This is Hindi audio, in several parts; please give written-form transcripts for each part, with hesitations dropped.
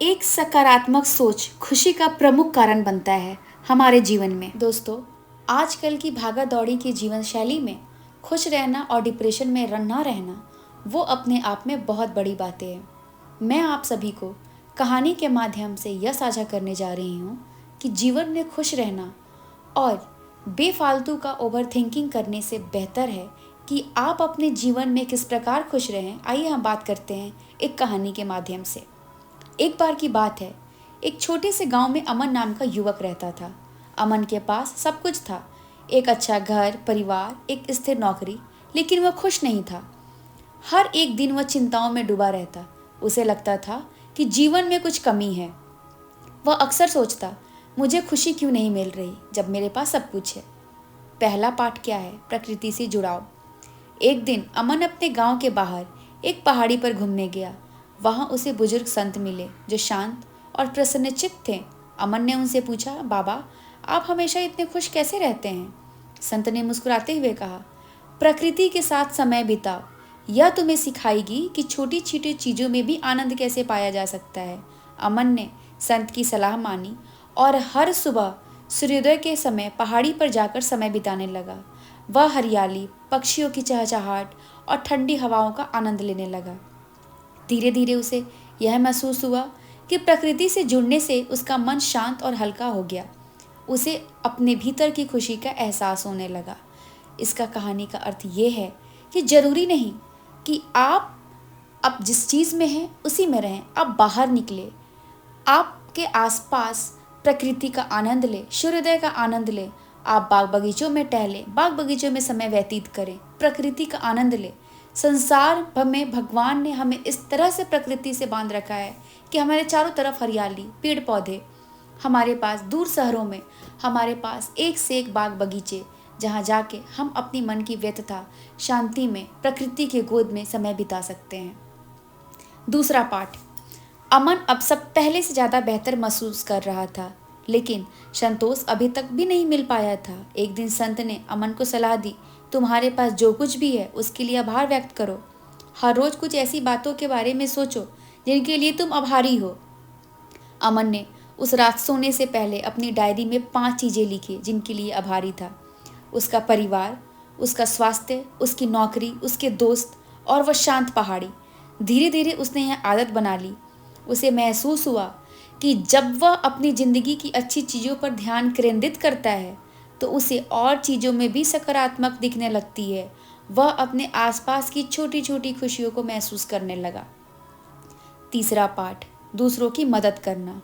एक सकारात्मक सोच खुशी का प्रमुख कारण बनता है हमारे जीवन में। दोस्तों, आजकल की भागा दौड़ी की जीवन शैली में खुश रहना और डिप्रेशन में ना रहना वो अपने आप में बहुत बड़ी बातें हैं। मैं आप सभी को कहानी के माध्यम से यह साझा करने जा रही हूँ कि जीवन में खुश रहना और बेफालतू का ओवर थिंकिंग करने से बेहतर है कि आप अपने जीवन में किस प्रकार खुश रहें। आइए हम बात करते हैं एक कहानी के माध्यम से। एक बार की बात है, एक छोटे से गांव में अमन नाम का युवक रहता था। अमन के पास सब कुछ था, एक अच्छा घर, परिवार, एक स्थिर नौकरी, लेकिन वह खुश नहीं था। हर एक दिन वह चिंताओं में डूबा रहता। उसे लगता था कि जीवन में कुछ कमी है। वह अक्सर सोचता, मुझे खुशी क्यों नहीं मिल रही जब मेरे पास सब कुछ है। पहला पाठ क्या है? प्रकृति से जुड़ाव। एक दिन अमन अपने गांव के बाहर एक पहाड़ी पर घूमने गया। वहां उसे बुजुर्ग संत मिले जो शांत और प्रसन्नचित्त थे। अमन ने उनसे पूछा, बाबा, आप हमेशा इतने खुश कैसे रहते हैं? संत ने मुस्कुराते हुए कहा, प्रकृति के साथ समय बिताओ, यह तुम्हें सिखाएगी कि छोटी छोटी चीज़ों में भी आनंद कैसे पाया जा सकता है। अमन ने संत की सलाह मानी और हर सुबह सूर्योदय के समय पहाड़ी पर जाकर समय बिताने लगा। वह हरियाली, पक्षियों की चहचहाहट और ठंडी हवाओं का आनंद लेने लगा। धीरे धीरे उसे यह महसूस हुआ कि प्रकृति से जुड़ने से उसका मन शांत और हल्का हो गया। उसे अपने भीतर की खुशी का एहसास होने लगा। इसका कहानी का अर्थ ये है कि जरूरी नहीं कि आप अब जिस चीज़ में हैं उसी में रहें। आप बाहर निकले, आपके आसपास प्रकृति का आनंद ले, सूर्योदय का आनंद ले। आप बाग बगीचों में टहलें, बाग बगीचों में समय व्यतीत करें, प्रकृति का आनंद ले। संसार भर में भगवान ने हमें इस तरह से प्रकृति से बांध रखा है कि हमारे चारों तरफ हरियाली, पेड़ पौधे, हमारे पास दूर शहरों में हमारे पास एक से एक बाग बगीचे, जहाँ जाके हम अपनी मन की व्यथता शांति में प्रकृति के गोद में समय बिता सकते हैं। दूसरा पाठ। अमन अब सब पहले से ज़्यादा बेहतर महसूस कर रहा था, लेकिन संतोष अभी तक भी नहीं मिल पाया था। एक दिन संत ने अमन को सलाह दी, तुम्हारे पास जो कुछ भी है उसके लिए आभार व्यक्त करो। हर रोज कुछ ऐसी बातों के बारे में सोचो जिनके लिए तुम आभारी हो। अमन ने उस रात सोने से पहले अपनी डायरी में 5 चीज़ें लिखी जिनके लिए आभारी था। उसका परिवार, उसका स्वास्थ्य, उसकी नौकरी, उसके दोस्त और वह शांत पहाड़ी। धीरे धीरे उसने यह आदत बना ली। उसे महसूस हुआ कि जब वह अपनी ज़िंदगी की अच्छी चीज़ों पर ध्यान केंद्रित करता है तो उसे और चीज़ों में भी सकारात्मक दिखने लगती है। वह अपने आसपास की छोटी छोटी खुशियों को महसूस करने लगा। तीसरा पाठ। दूसरों की मदद करना।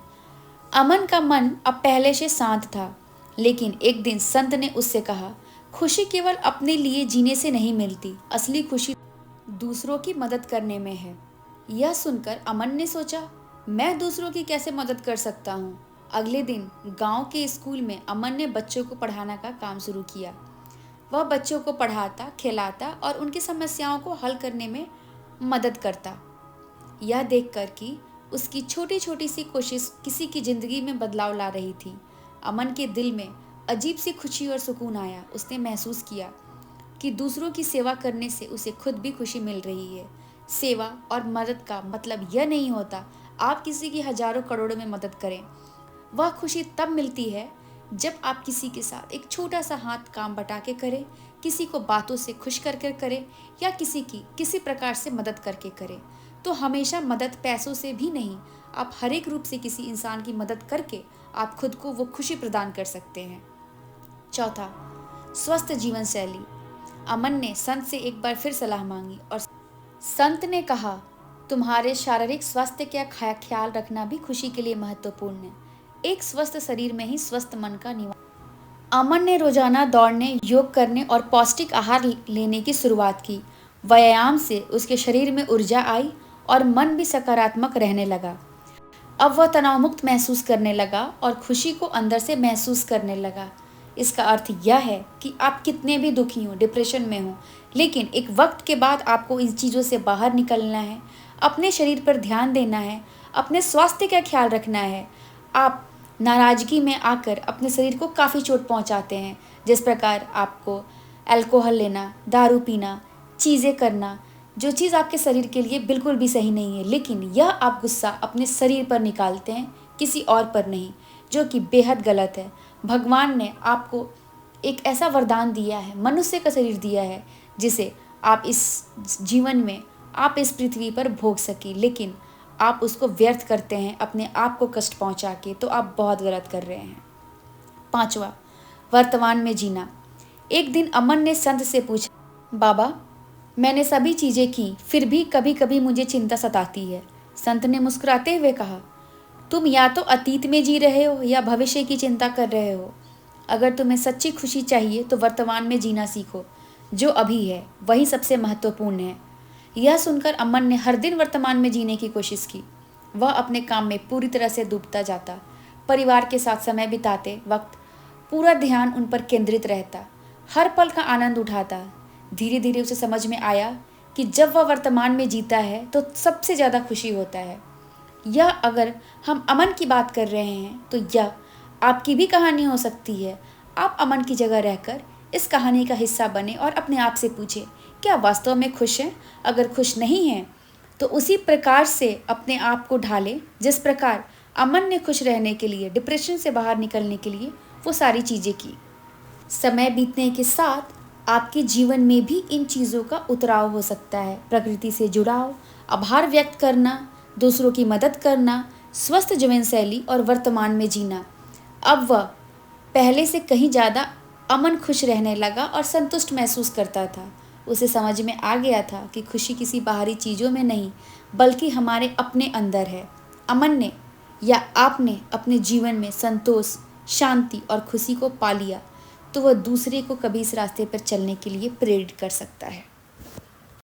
अमन का मन अब पहले से शांत था, लेकिन एक दिन संत ने उससे कहा, खुशी केवल अपने लिए जीने से नहीं मिलती, असली खुशी दूसरों की मदद करने में है। यह सुनकर अमन ने सोचा, मैं दूसरों की कैसे मदद कर सकता हूँ। अगले दिन गांव के स्कूल में अमन ने बच्चों को पढ़ाने का काम शुरू किया। वह बच्चों को पढ़ाता, खिलाता और उनकी समस्याओं को हल करने में मदद करता। यह देखकर कि उसकी छोटी छोटी सी कोशिश किसी की जिंदगी में बदलाव ला रही थी, अमन के दिल में अजीब सी खुशी और सुकून आया। उसने महसूस किया कि दूसरों की सेवा करने से उसे खुद भी खुशी मिल रही है। सेवा और मदद का मतलब यह नहीं होता आप किसी की हजारों करोड़ों में मदद करें। वह खुशी तब मिलती है जब आप किसी के साथ एक छोटा सा हाथ काम बटा के करें, किसी को बातों से खुश करके करें या किसी प्रकार से मदद करके करें। तो हमेशा मदद पैसों से भी नहीं, आप हर एक रूप से किसी इंसान की मदद करके आप खुद को वो खुशी प्रदान कर सकते हैं। चौथा, स्वस्थ जीवन शैली। अमन ने संत से एक बार फिर सलाह मांगी और संत ने कहा, तुम्हारे शारीरिक स्वास्थ्य का ख्याल रखना भी खुशी के लिए महत्वपूर्ण है। एक स्वस्थ शरीर में ही स्वस्थ मन का निवास। अमन ने रोजाना दौड़ने, योग करने और पौष्टिक आहार लेने की शुरुआत की। व्यायाम से उसके शरीर में ऊर्जा आई और मन भी सकारात्मक रहने लगा। अब वह तनाव मुक्त महसूस करने लगा और खुशी को अंदर से महसूस करने लगा। इसका अर्थ यह है कि आप कितने भी दुखी हों, डिप्रेशन में हों, लेकिन एक वक्त के बाद आपको इन चीज़ों से बाहर निकलना है, अपने शरीर पर ध्यान देना है, अपने स्वास्थ्य का ख्याल रखना है। आप नाराज़गी में आकर अपने शरीर को काफ़ी चोट पहुंचाते हैं। जिस प्रकार आपको अल्कोहल लेना, दारू पीना, चीज़ें करना, जो चीज़ आपके शरीर के लिए बिल्कुल भी सही नहीं है, लेकिन यह आप गुस्सा अपने शरीर पर निकालते हैं, किसी और पर नहीं, जो कि बेहद गलत है। भगवान ने आपको एक ऐसा वरदान दिया है, मनुष्य का शरीर दिया है, जिसे आप इस जीवन में, आप इस पृथ्वी पर भोग सकें, लेकिन आप उसको व्यर्थ करते हैं अपने आप को कष्ट पहुंचा के, तो आप बहुत गलत कर रहे हैं। 5वां, वर्तमान में जीना। एक दिन अमन ने संत से पूछा, बाबा, मैंने सभी चीज़ें की, फिर भी कभी कभी मुझे चिंता सताती है। संत ने मुस्कुराते हुए कहा, तुम या तो अतीत में जी रहे हो या भविष्य की चिंता कर रहे हो। अगर तुम्हें सच्ची खुशी चाहिए तो वर्तमान में जीना सीखो। जो अभी है वही सबसे महत्वपूर्ण है। यह सुनकर अमन ने हर दिन वर्तमान में जीने की कोशिश की। वह अपने काम में पूरी तरह से डूबता जाता। परिवार के साथ समय बिताते वक्त पूरा ध्यान उन पर केंद्रित रहता, हर पल का आनंद उठाता। धीरे धीरे उसे समझ में आया कि जब वह वर्तमान में जीता है तो सबसे ज़्यादा खुशी होता है। यह अगर हम अमन की बात कर रहे हैं तो यह आपकी भी कहानी हो सकती है। आप अमन की जगह रहकर इस कहानी का हिस्सा बने और अपने आप से पूछें, क्या वास्तव में खुश हैं? अगर खुश नहीं हैं तो उसी प्रकार से अपने आप को ढालें जिस प्रकार अमन ने खुश रहने के लिए, डिप्रेशन से बाहर निकलने के लिए वो सारी चीज़ें की। समय बीतने के साथ आपके जीवन में भी इन चीज़ों का उतराव हो सकता है। प्रकृति से जुड़ाव, आभार व्यक्त करना, दूसरों की मदद करना, स्वस्थ जीवन शैली और वर्तमान में जीना। अब वह पहले से कहीं ज़्यादा अमन खुश रहने लगा और संतुष्ट महसूस करता था। उसे समझ में आ गया था कि खुशी किसी बाहरी चीज़ों में नहीं बल्कि हमारे अपने अंदर है। अमन ने या आपने अपने जीवन में संतोष, शांति और खुशी को पा लिया तो वह दूसरे को कभी इस रास्ते पर चलने के लिए प्रेरित कर सकता है।